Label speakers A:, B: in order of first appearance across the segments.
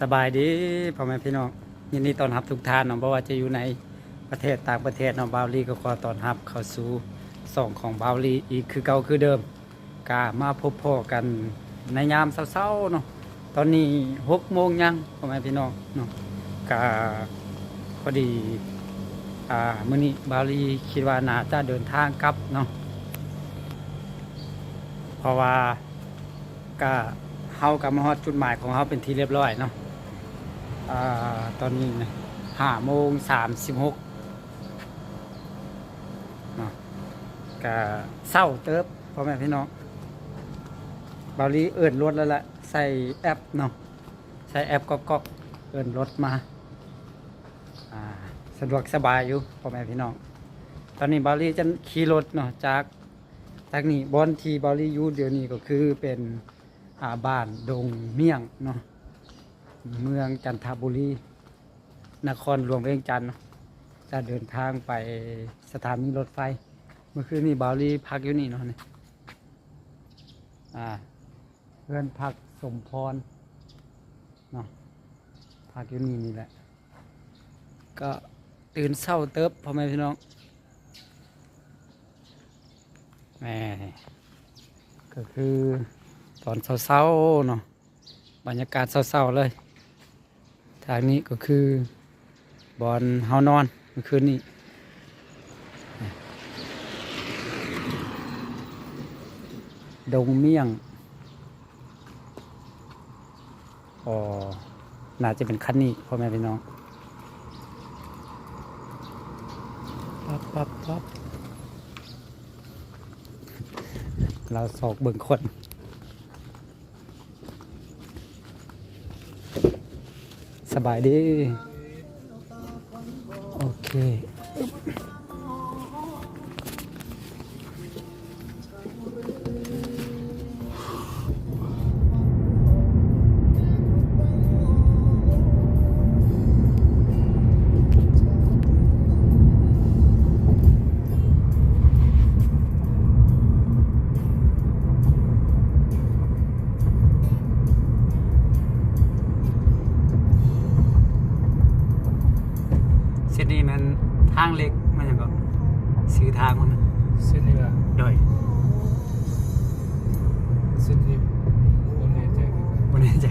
A: สบายดีพ่อแม่พี่น้องยินดีต้อนรับทุกท่านเนาะบ่ว่าจะอยู่ในประเทศต่างประเทศเนาะบาวลีก็ขอต้อนรับเข้าสู่ส่องของบาวลีอีกคือเก่าคือเดิมกามาพบพ่อกันในยามเช้าๆเนาะตอนนี้6 โมงยังพ่อแม่พี่น้องเนาะกาพอดีมื้อนี้บาวลีคิดว่าน่าจะเดินทางกลับเนาะเพราะว่าก็เฮากลับมาฮอดจุดหมายของเฮาเป็นที่เรียบร้อยเนาะตอนนี้นะ5:36เนาะก็เศร้าเติบพ่อแม่พี่น้องบาวลีเอิ้นรถแล้วล่ะใส่แอปเนาะใส่แอปก๊อกๆเอิ้นรถมาสะดวกสบายอยู่พ่อแม่พี่น้องตอนนี้บาวลีจะขี่รถเนาะจากนี่บอนที่บาวลีอยู่เดี๋ยวนี้ก็คือเป็นบ้านดงเมี่ยงเนาะเมืองจันทบุรีนครหลวงเวียงจันทร์จะเดินทางไปสถานีรถไฟเมื่อคืนนี้บาวลีพักอยู่นี่เนาะเนี่ยเพื่อนพักสมพรเนาะพักอยู่นี่แหละก็ตื่นเช้าเติบพ่อแม่พี่น้องแม่ก็คือตอนเช้าๆเนาะบรรยากาศเช้าๆเลยทางนี้ก็คือบอนเฮานอนเมื่อคืนนี้ดงเมี่ยงน่าจะเป็นคันนี้พ่อแม่พี่น้องปั๊บเราสอกเบิ่งคนสบายดีโอเคเส้นนี้มันทางเล็กมันยังก็ซื้อทางมัน
B: เส้นนี้ละ
A: โดย
B: เส้นนี้โอนแน่ใจเลย
A: บนนี้ใจ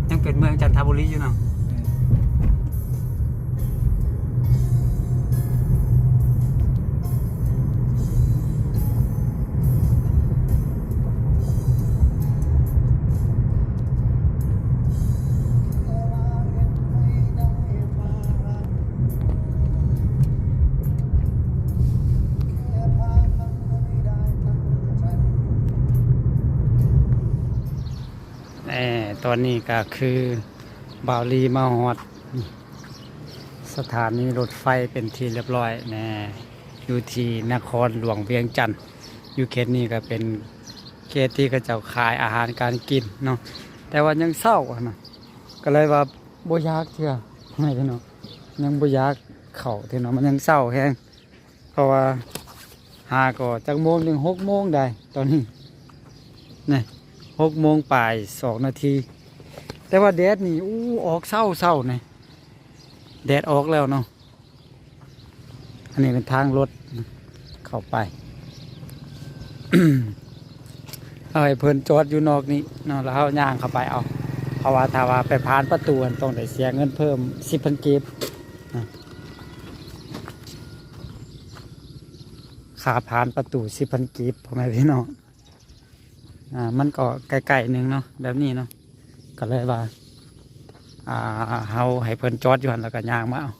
A: ยังเป็นเมืองจันทบุรีอยู่เนาะตอนนี้ก็คือบาวลีมาฮอดสถานีรถไฟเป็นที่เรียบร้อยอยู่ที่นครหลวงเวียงจันทร์อยู่เขตนี้ก็เป็นเขตที่เขาเจ้าขายอาหารการกินเนาะแต่ว่ายังเศร้านะก็เลยว่าบ่อยากเที่ยไม่พี่น้องยังบ่อยากเข้าเที่ยเนาะมันยังเศร้าแฮงเพราะว่าก็จักโมงถึง6 โมงได้ตอนนี้นี่6 โมงปลาย2 นาทีแต่ว่าแดดนี่ออกเศร้าเนี่ยแดดออกแล้วเนาะอันนี้เป็นทางรถเข้าไป เอาให้เพิ่นจอดอยู่นอกนี้เนาะแล้วเอาย่างเข้าไปเอาเพราะว่าถ้าว่าไปผ่านประตูต้องได้เสียเงินเพิ่ม10,000 กีบค่าผ่านประตู10,000 กีบพ่อแม่พี่น้องมันก็ไกลๆนึงเนาะแบบนี้เนาะก็เลยว่าเฮาให้เพิ่นจอดอยู่หั่นแล้วก็ย่างมาเอา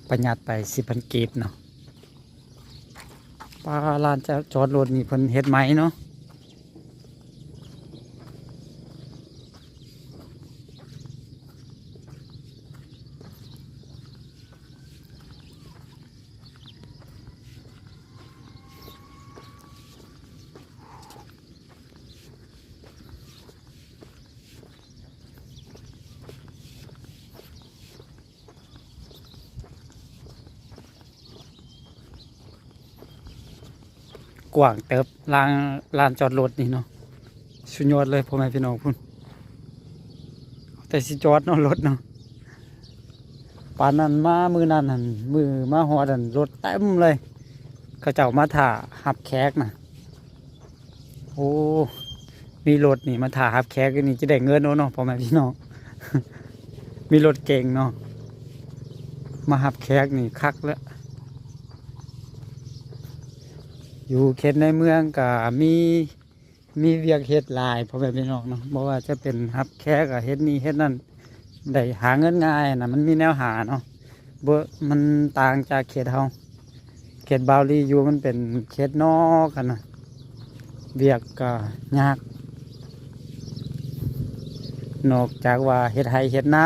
A: ประหยัดไป10,000 กีบเนาะลานจะจอดรถนี่เพิ่นเฮ็ดไหมเนาะ กว้างเติบลานจอดรถนี่เนาะสุดยอดเลยพ่อแม่พี่น้องพุ่นแต่สิจอดเนาะรถเนาะปานนั้นมามือนั้นหันมือมาฮอดหันรถเต็มเลยเขาเจ้ามาถ่าหับแขกนะโอ้มีรถนี่มาถ่าหับแขกนี่จะได้เงินเนาะพ่อแม่พี่น้อง มีรถเก่งเนาะมาหับแขกนี่คักแล้วอยู่เขตในเมืองก็มีเวียกเฮ็ดหลายพ่อแม่พี่น้องเนาะบอกว่าจะเป็นหับแขกกับเฮ็ดนี่เฮ็ดนั่นได้หาเงินง่ายนะมันมีแนวหาเนาะบ่มันต่างจากเขตเฮาเขตบาวลีอยู่มันเป็นเขตนอกกันนะเวียกก็ยากนอกจากว่าเฮ็ดไร่เฮ็ดนา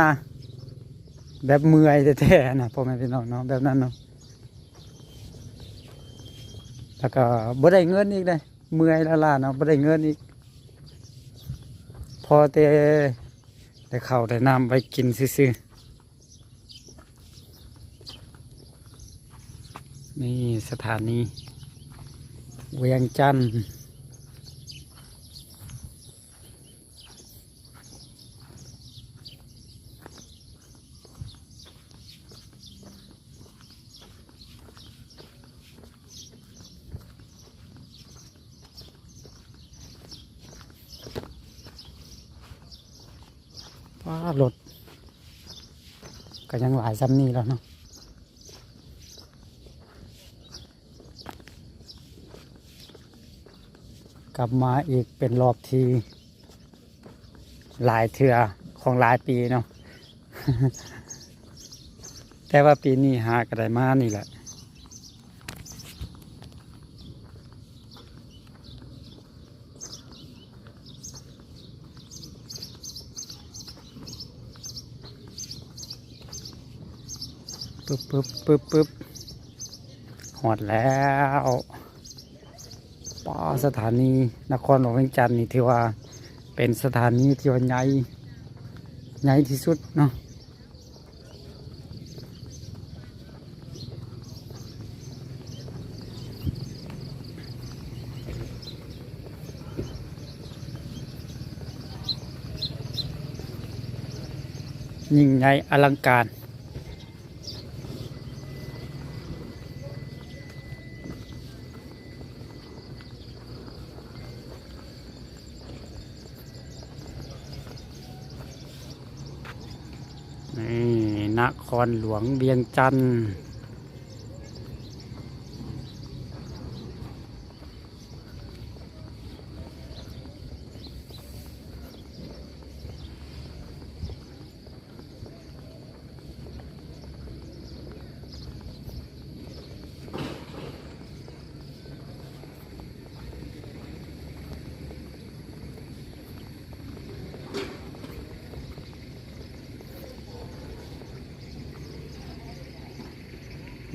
A: แบบเมื่อยแท้ๆนะพ่อแม่พี่น้องเนาะแบบนั้นเนาะแล้วก็บ่ได้เงินอีกเลยเมื่อยละล่ะเนาะบ่ได้เงินอีกพอแต่ได้ข้าวได้น้ำไว้กินซื่อๆนี่สถานีเวียงจันทน์ว่ารถก็ยังหลายซ้ำนี่แล้วเนาะกลับมาอีกเป็นรอบที่หลายเทื่อของหลายปีเนาะ แต่ว่าปีนี้หากระไดมานี่แหละปึ๊บหอดแล้วป้าสถานีนครหลวงเวียงจันทน์นี่ถือว่าเป็นสถานีที่ว่าใหญ่ที่สุดเนาะยิ่งใหญ่อลังการนี่นครหลวงเวียงจันทน์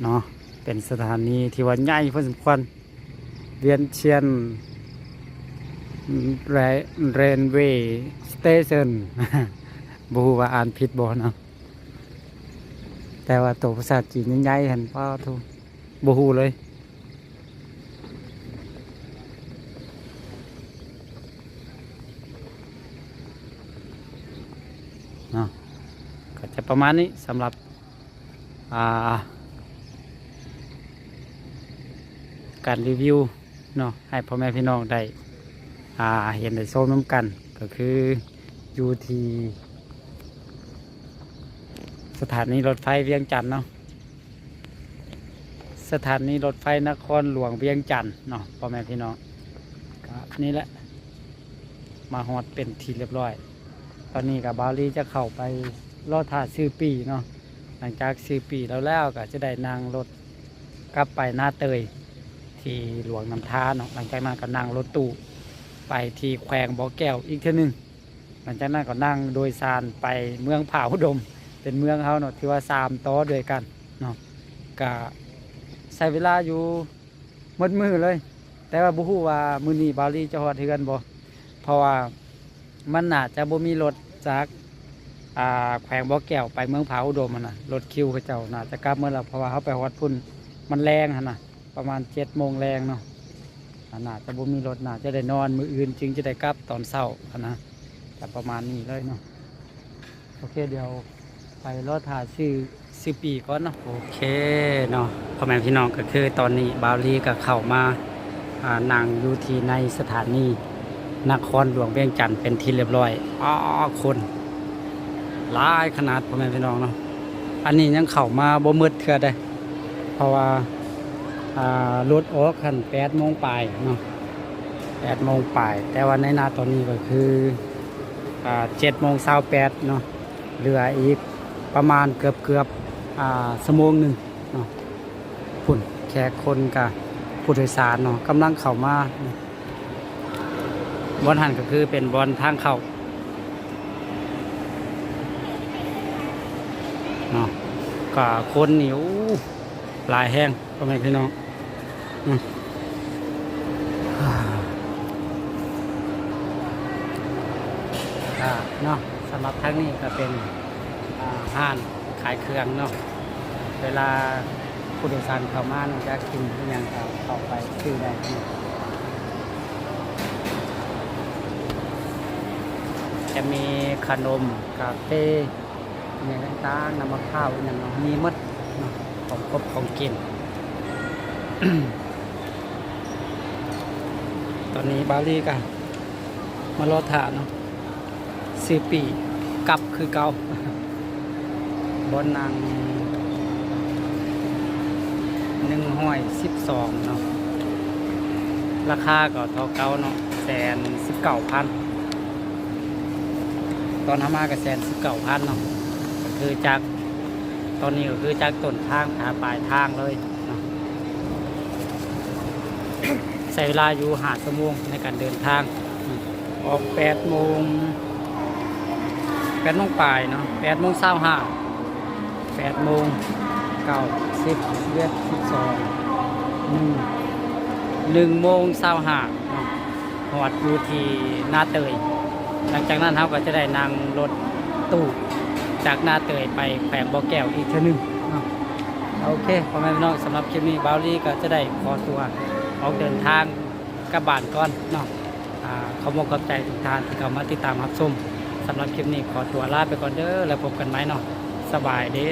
A: เนาะเป็นสถานีที่ว่าใหญ่พอสมควรเวียนเชียนเรนเวย์สเตชัน บฮูว่าอ่านผิดบ่เนาะแต่ว่าตัวภาษาจีนใหญ่ๆเห็นป้าทุบฮูเลยเนาะก็จะประมาณนี้สำหรับการรีวิวเนาะให้พ่อแม่พี่น้องได้เห็นได้ชมน้ำกันก็คืออยู่ที่สถานีรถไฟเวียงจันทน์เนาะสถานีรถไฟนครหลวงเวียงจันทน์เนาะพ่อแม่พี่น้องก็นี่แหละมาฮอดเป็นทีเรียบร้อยตอนนี้กับบาวลีจะเข้าไปรอท่าซื้อปีเนาะหลังจากซื้อปีแล้วก็จะได้นั่งรถกลับไปหน้าเตยที่หลวงน้ำท้าเนาะหลังจากนั้นก็นั่งรถตู้ไปที่แขวงบ่อแก้วอีกเท่านึงหลังจากนั้นก็นั่งโดยสารไปเมืองผาอุดมเป็นเมืองเขาเนาะที่ว่า3 ต่อด้วยกันเนาะก็ใช้เวลาอยู่มืดมือเลย แต่ว่าบุฮู้ว่ามื้อนี้บาวลีจะฮอดเฮือนบ่เพราะว่ามันน่าจะบ่มีรถจากแขวงบ่อแก้วไปเมืองผาอุดมน่ะรถคิวเขาเจ้าน่าจะกลับเมื่อแล้วเพราะว่าเขาไปฮอดพุ่นมันแรงหั่นน่ะประมาณ7 โมงแรงเนาะ น่าจะบ่มีรถน่าจะได้นอนมื้ออื่นจึงจะได้กลับตอนเช้านะแต่ประมาณนี้เลยเนาะโอเคเดี๋ยวไปรถหาซื้อปีก่อนเนาะโอเคเนาะพ่อแม่พี่น้องก็คือตอนนี้บาวลีก็เข้ามานั่งอยู่ที่ในสถานีนครหลวงเวียงจันทร์เป็นที่เรียบร้อยคนหลายขนาดพ่อแม่พี่น้องเนาะอันนี้ยังเข้ามาบ่มืดเทื่อได้เพราะว่ารถออกคัน8 โมงปลายเนาะ8 โมงปลายแต่ว่าในนาตอนนี้ก็คือ7 โมง28เนาะเหลืออีกประมาณเกือบชั่วโมงหนึ่งเนาะพุ่นแขกคนกับผู้โดยสารเนาะกำลังเข้ามาบอนหันก็คือเป็นบอนทางเข้าเนาะก็คนเหนียวหลายแห้งพ่อแม่พี่น้องเนาะสำหรับทางนี้ก็เป็นห้านขายเครื่องเนาะเวลาผู้โดยสารเข้ามาเนาะจะกินอย่างเข้าไปซื้อได้จะมีขนมกาแฟอย่างต่างๆน้ำมะพร้าวอย่างเนาะมีหมดเนาะของครบของกิน ตอนนี้บาลีกันมารอถ่าเนาะซื้อปีกลับคือเก่า บนนาง112เนาะราคาก็เท่าเก่าเนาะ119,000ตอนทำมาก็119,000เนาะก็คือจากตอนนี้ก็คือจากต้นทางหาปลายทางเลยเนาะ ใช้เวลาอยู่5 ชั่วโมงในการเดินทางออก8 โมงปลายเนาะ8 โมง25 8 โมง9 10 11 12 1 โมง25เนาะหอดอยู่ที่นาเตยหลังจากนั้นเราก็จะได้นั่งรถตู้จากนาเตยไปแขวงบ่อแก้วอีกเท่านึงเนาะโอเคพ่อแม่พี่น้องสำหรับคลิปนี้บาวลี่ก็จะได้ขอตัวออกเดินทางกลับบ้านก่อนเนาะขอบคุณขอบใจทุกท่านที่เข้ามาติดตามรับชมสำหรับคลิปนี้ขอตัวลาไปก่อนเด้อแล้วพบกันไหมเนาะสบายดี